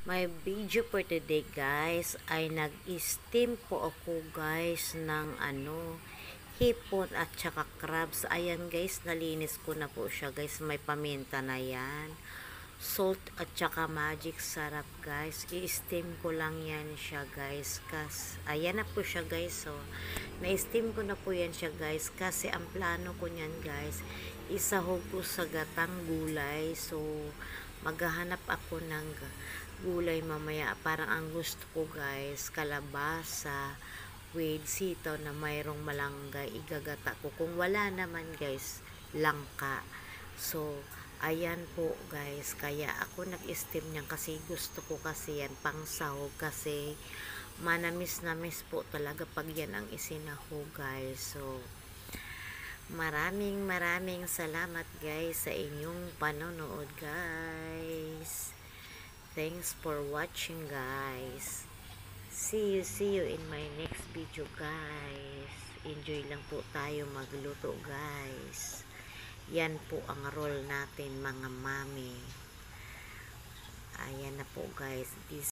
My video for today guys ay nag-steam po ako guys ng hipon at saka crabs. Ayan guys, nalinis ko na po siya guys. May paminta na yan. Salt at saka magic sarap guys. I-steam ko lang yan siya guys. Ayan na po siya guys. So, na-steam ko na po yan siya guys. Kasi ang plano ko niyan guys, isahog ko sa gatang gulay. So, maghahanap ako ng gulay mamaya. Parang ang gusto ko guys, kalabasa with sitaw na mayroong malunggay. Igagata ko. Kung wala naman guys, langka. So, ayan po guys. Kaya ako nag-steam niyan kasi gusto ko kasi yan pang sahog kasi manamis-namis po talaga pag yan ang isinahog guys. So, maraming salamat guys sa inyong panonood guys. Thanks for watching guys. See you in my next video guys. Enjoy lang po tayo magluto guys. Yan po ang role natin mga mami. Ayan na po guys.